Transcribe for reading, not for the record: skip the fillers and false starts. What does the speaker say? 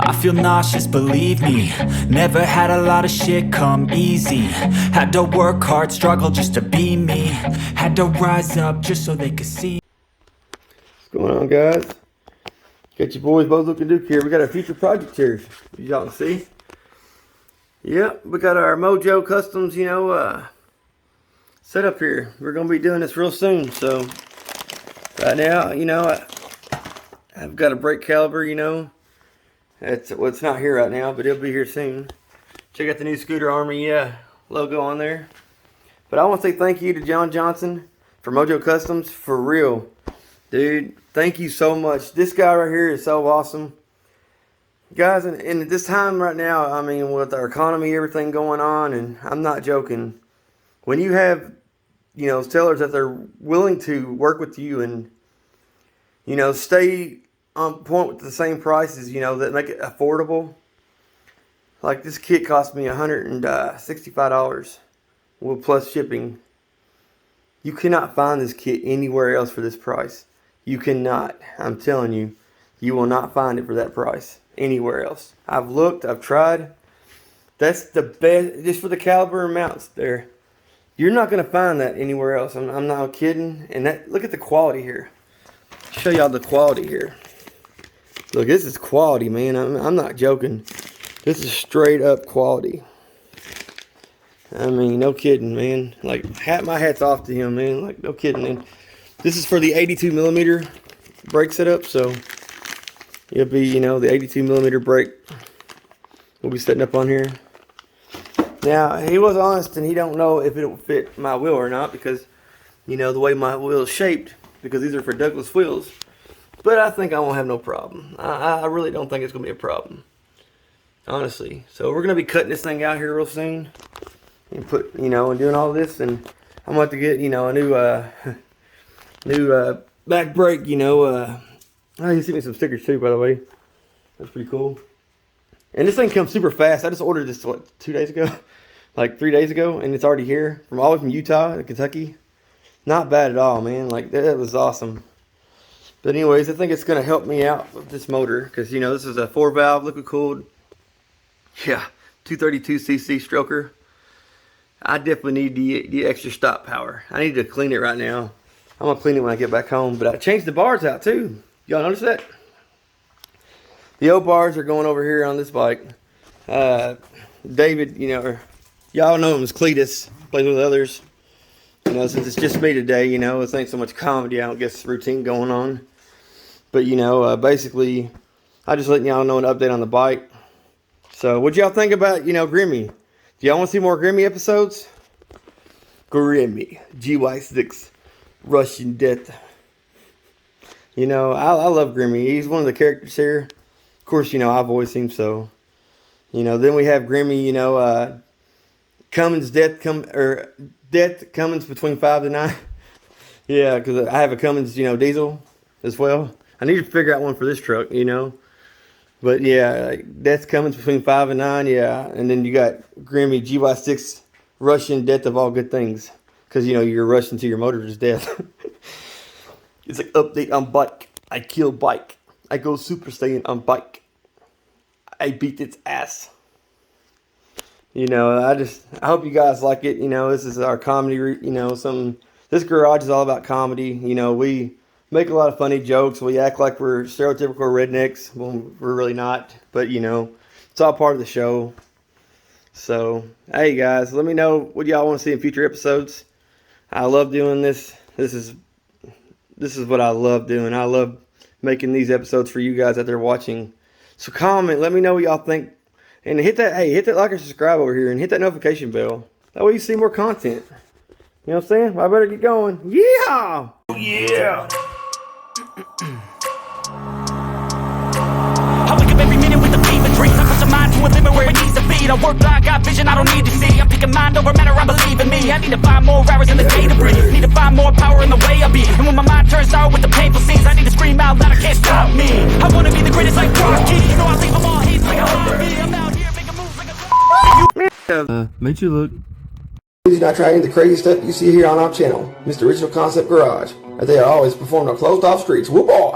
I feel nauseous, believe me. Never had a lot of shit come easy. Had to work hard, struggle just to be me. Had to rise up just so they could see. What's going on, guys? Got your boys both looking Duke here. We got our future project here, as y'all can see. Yep, we got our Mojo customs, set up here. We're gonna be doing this real soon. So right now, I've got a brake caliber, it's not here right now, but it'll be here soon. Check out the new Scooter Army logo on there. But I want to say thank you to John Johnson for Mojo Customs, for real. Dude, thank you so much. This guy right here is so awesome. Guys, and at this time right now, I mean, with our economy, everything going on, and I'm not joking. When you have, sellers that they're willing to work with you and, stay on point with the same prices, that make it affordable. Like this kit cost me $165 with plus shipping. You cannot find this kit anywhere else for this price. You cannot. I'm telling you, you will not find it for that price anywhere else. I've looked, I've tried. That's the best, just for the caliber and mounts there. You're not going to find that anywhere else. I'm not kidding. And look at the quality here. Show y'all the quality here. Look, this is quality, man. I'm not joking. This is straight up quality. I mean, no kidding, man. Like, my hat's off to him, man. Like, no kidding, man. This is for the 82mm brake setup, so it'll be, the 82mm brake we'll be setting up on here. Now, he was honest, and he don't know if it'll fit my wheel or not, because, the way my wheel is shaped, because these are for Douglas wheels. But I think I won't have no problem. I really don't think it's going to be a problem. Honestly. So we're going to be cutting this thing out here real soon. And and doing all this. And I'm about to get, a new back brake, oh, you sent me some stickers too, by the way. That's pretty cool. And this thing comes super fast. I just ordered this, 2 days ago? Like 3 days ago. And it's already here. All the way from Utah to Kentucky. Not bad at all, man. Like, that was awesome. But anyways, I think it's going to help me out with this motor. Because, this is a 4-valve, liquid-cooled, 232cc stroker. I definitely need the extra stop power. I need to clean it right now. I'm going to clean it when I get back home. But I changed the bars out, too. Y'all notice that? The old bars are going over here on this bike. David, y'all know him as Cletus. Plays with others. Since it's just me today, this ain't so much comedy, I don't guess, routine going on. But, basically, I just letting y'all know an update on the bike. So, what y'all think about, Grimmy? Do y'all want to see more Grimmy episodes? Grimmy, GY6, Russian Death. I love Grimmy. He's one of the characters here. Of course, I've always seen so. Then we have Grimmy, Cummins Death Cummins between 5 to 9. Yeah, because I have a Cummins, diesel as well. I need to figure out one for this truck, But yeah, Death Cummins between 5 and 9, yeah. And then you got Grimmy GY6 Russian Death of all good things. Because, you're rushing to your motor's death. It's like update on bike. I kill bike. I go Super Saiyan on bike. I beat its ass. I hope you guys like it. This is our comedy, this garage is all about comedy. We make a lot of funny jokes. We act like we're stereotypical rednecks. Well, we're really not. But, it's all part of the show. So, hey guys, let me know what y'all want to see in future episodes. I love doing this. This is what I love doing. I love making these episodes for you guys out there watching. So comment, let me know what y'all think. And hit that like and subscribe over here and hit that notification bell. That way you see more content. You know what I'm saying? I better get going. Yeah! Yeah! I wake up every minute with a fever dream. I push the mind to a limit where it needs to be. I work blind, got vision I don't need to see. I'm picking mind over matter, I believe in me. I need to find more hours in the day to breathe. Need to find more power in the way I be. And when my mind turns sour with the painful scenes, I need to scream out loud, I can't stop me. I wanna be the greatest like Rocky. I leave them all hates like a hobby. I'm out here making moves like a Made you look. Please do not try any of the crazy stuff you see here on our channel, Mr. Original Concept Garage, as they are always performed on closed off streets. Whoop-all!